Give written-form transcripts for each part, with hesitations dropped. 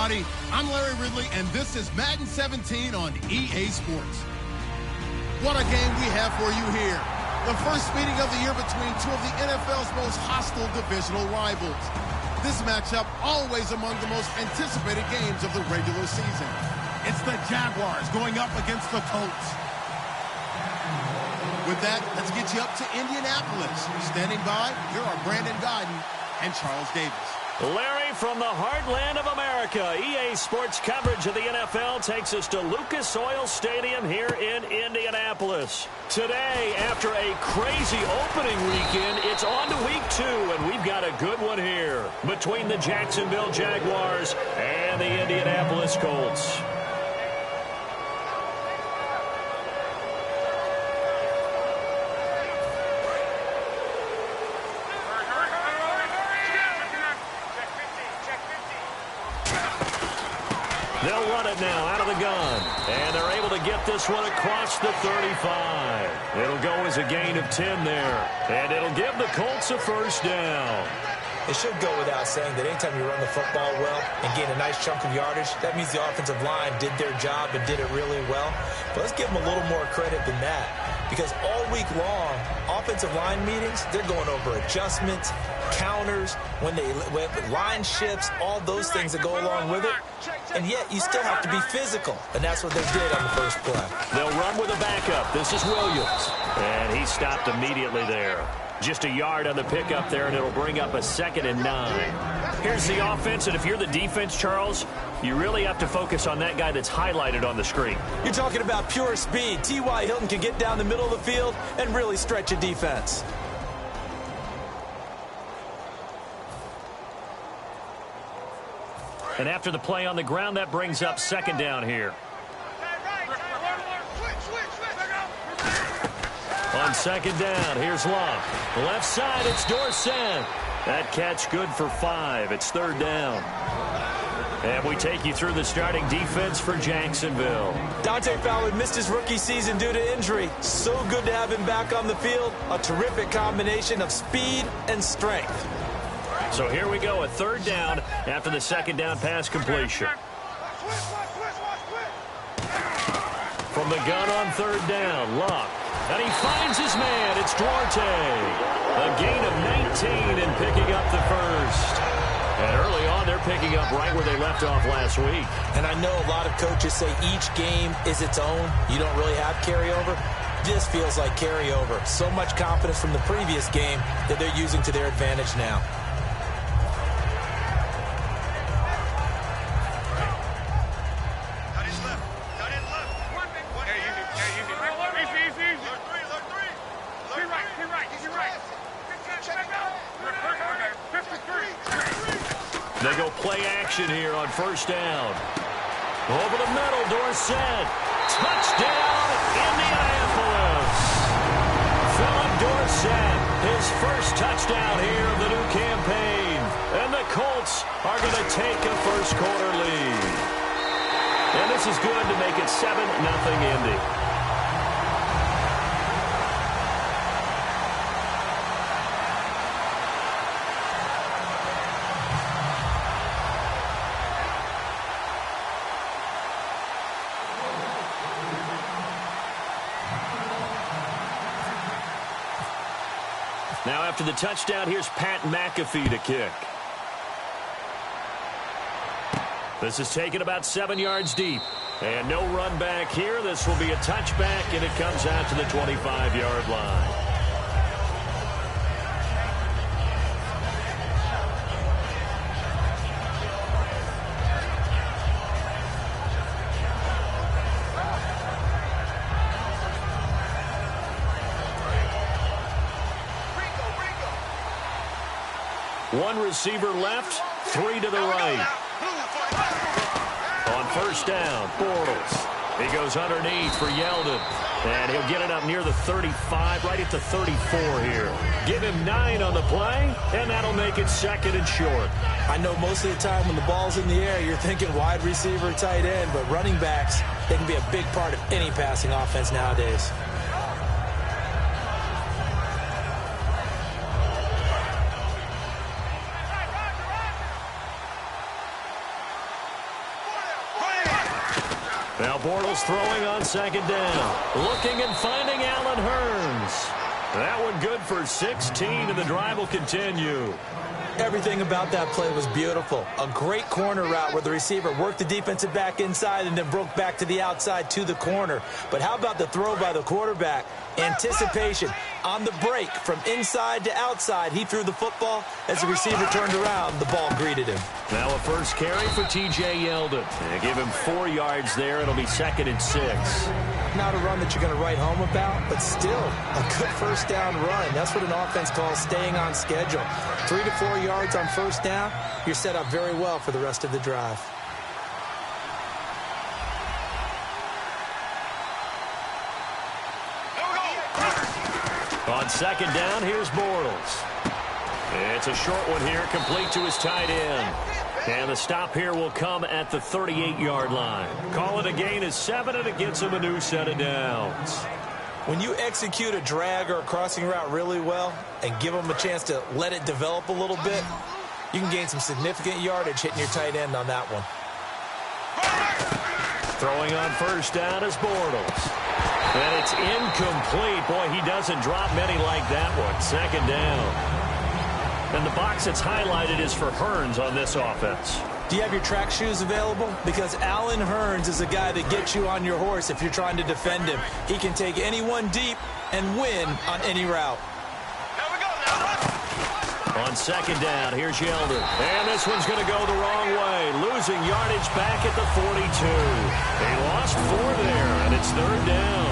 everybody. I'm Larry Ridley, and this is Madden 17 on EA Sports. What a game we have for you here. The first meeting of the year between two of the NFL's most hostile divisional rivals. This matchup always among the most anticipated games of the regular season. It's the Jaguars going up against the Colts. With that, let's get you up to Indianapolis. Standing by, here are Brandon Guyton and Charles Davis. Larry, from the heartland of America, EA Sports coverage of the NFL takes us to Lucas Oil Stadium here in Indianapolis. Today, after a crazy opening weekend, it's on to week 2, and we've got a good one here between the Jacksonville Jaguars and the Indianapolis Colts. They'll run it now out of the gun, and they're able to get this one across the 35. It'll go as a gain of 10 there, and it'll give the Colts a first down. It should go without saying that anytime you run the football well and gain a nice chunk of yardage, that means the offensive line did their job and did it really well. But let's give them a little more credit than that, because all week long, offensive line meetings, they're going over adjustments, counters, when line shifts, all those things that go along with it. And yet, you still have to be physical, and that's what they did on the first play. They'll run with a backup. This is Williams, and he stopped immediately there. Just a yard on the pickup there, and it'll bring up a 2nd and 9. Here's the offense, and if you're the defense, Charles, you really have to focus on that guy that's highlighted on the screen. You're talking about pure speed. T.Y. Hilton can get down the middle of the field and really stretch a defense. And after the play on the ground, that brings up 2nd down here. On 2nd down, here's Love. Left side, it's Dorsett. That catch good for 5. It's 3rd down. And we take you through the starting defense for Jacksonville. Dante Fowler missed his rookie season due to injury. So good to have him back on the field. A terrific combination of speed and strength. So here we go, a 3rd down after the 2nd down pass completion. From the gun on 3rd down, Luck. And he finds his man. It's Duarte. A gain of 19 and picking up the first. And early on, they're picking up right where they left off last week. And I know a lot of coaches say each game is its own. You don't really have carryover. This feels like carryover. So much confidence from the previous game that they're using to their advantage now. They go play action here on 1st down. Over the middle, Dorsett. Touchdown, Indianapolis. Philip Dorsett, his first touchdown here of the new campaign. And the Colts are going to take a first-quarter lead. And this is good to make it 7-0 Indy. Now after the touchdown, here's Pat McAfee to kick. This is taken about 7 yards deep. And no run back here. This will be a touchback, and it comes out to the 25-yard line. One receiver left, 3 to the right. On 1st down, Bortles. He goes underneath for Yeldon. And he'll get it up near the 35, right at the 34 here. Give him 9 on the play, and that'll make it 2nd and short. I know most of the time when the ball's in the air, you're thinking wide receiver, tight end, but running backs, they can be a big part of any passing offense nowadays. Now Bortles throwing on second down. Looking and finding Allen Hurns. That one good for 16, and the drive will continue. Everything about that play was beautiful. A great corner route where the receiver worked the defensive back inside and then broke back to the outside to the corner. But how about the throw by the quarterback? Anticipation on the break from inside to outside. He threw the football. As the receiver turned around, the ball greeted him. Now a first carry for T.J. Yeldon. They give him 4 yards there. It'll be 2nd and 6. Not a run that you're going to write home about, but still a good first down run. That's what an offense calls staying on schedule. 3 to 4 yards on first down. You're set up very well for the rest of the drive. On second down, here's Bortles. It's a short one here, complete to his tight end. And the stop here will come at the 38-yard line. Call it a gain of 7, and it gets him a new set of downs. When you execute a drag or a crossing route really well and give them a chance to let it develop a little bit, you can gain some significant yardage hitting your tight end on that one. Throwing on first down is Bortles. And it's incomplete. Boy, he doesn't drop many like that one. Second down. And the box that's highlighted is for Hurns on this offense. Do you have your track shoes available? Because Allen Hurns is a guy that gets you on your horse if you're trying to defend him. He can take anyone deep and win on any route. On second down, here's Yeldon. And this one's going to go the wrong way. Losing yardage back at the 42. They lost 4 there, and it's 3rd down.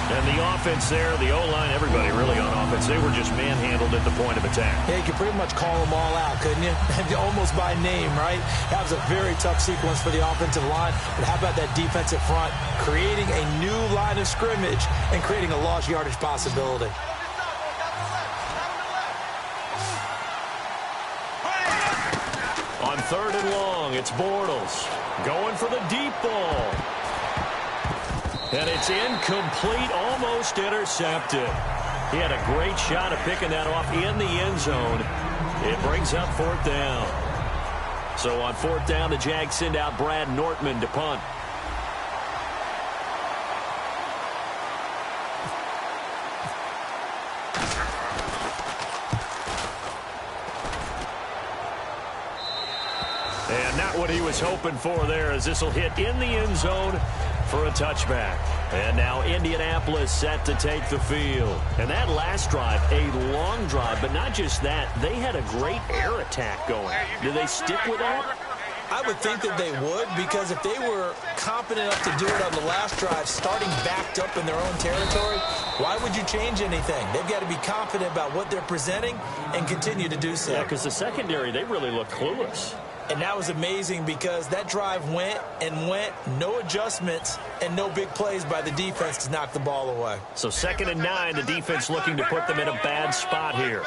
And the offense there, the O-line, everybody really on offense, they were just manhandled at the point of attack. Yeah, you could pretty much call them all out, couldn't you? Almost by name, right? That was a very tough sequence for the offensive line. But how about that defensive front creating a new line of scrimmage and creating a lost yardage possibility? On 3rd and long, it's Bortles going for the deep ball. And it's incomplete, almost intercepted. He had a great shot at picking that off in the end zone. It brings up 4th down. So on 4th down, the Jags send out Brad Nortman to punt. And not what he was hoping for there, as this will hit in the end zone for a touchback. And now Indianapolis set to take the field. And that last drive, a long drive, but not just that. They had a great air attack going. Do they stick with that? I would think that they would, because if they were competent enough to do it on the last drive, starting backed up in their own territory, why would you change anything? They've got to be confident about what they're presenting and continue to do so. Yeah, because the secondary, they really look clueless. And that was amazing because that drive went and went, no adjustments, and no big plays by the defense to knock the ball away. So 2nd and 9, the defense looking to put them in a bad spot here.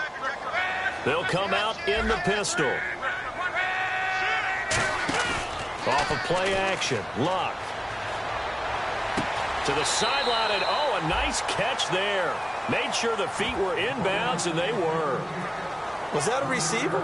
They'll come out in the pistol. Off of play action, Luck. To the sideline, and oh, a nice catch there. Made sure the feet were inbounds, and they were. Was that a receiver?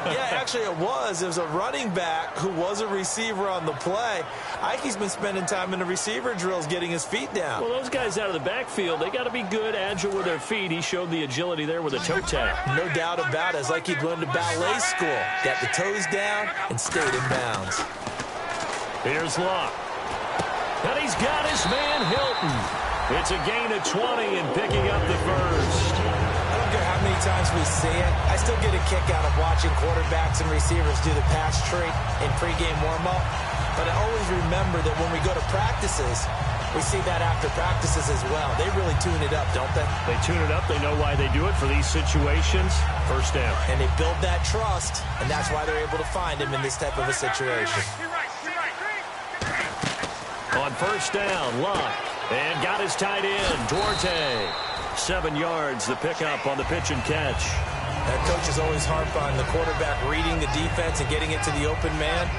Yeah, actually it was. It was a running back who was a receiver on the play. Ike's been spending time in the receiver drills getting his feet down. Well, those guys out of the backfield, they got to be good, agile with their feet. He showed the agility there with a toe tap. No doubt about it. It's like he'd learned to ballet school. Got the toes down and stayed in bounds. Here's Luck. And he's got his man Hilton. It's a gain of 20 and picking up the first. I don't care how many times we see it. I still get a kick out of watching quarterbacks and receivers do the pass tree in pregame warm-up. But I always remember that when we go to practices, we see that after practices as well. They really tune it up, don't they? They tune it up. They know why they do it for these situations. First down. And they build that trust, and that's why they're able to find him in this type of a situation. On first down, Luck. And got his tight end, Duarte. 7 yards, the pickup on the pitch and catch. That coach is always harp on the quarterback reading the defense and getting it to the open man.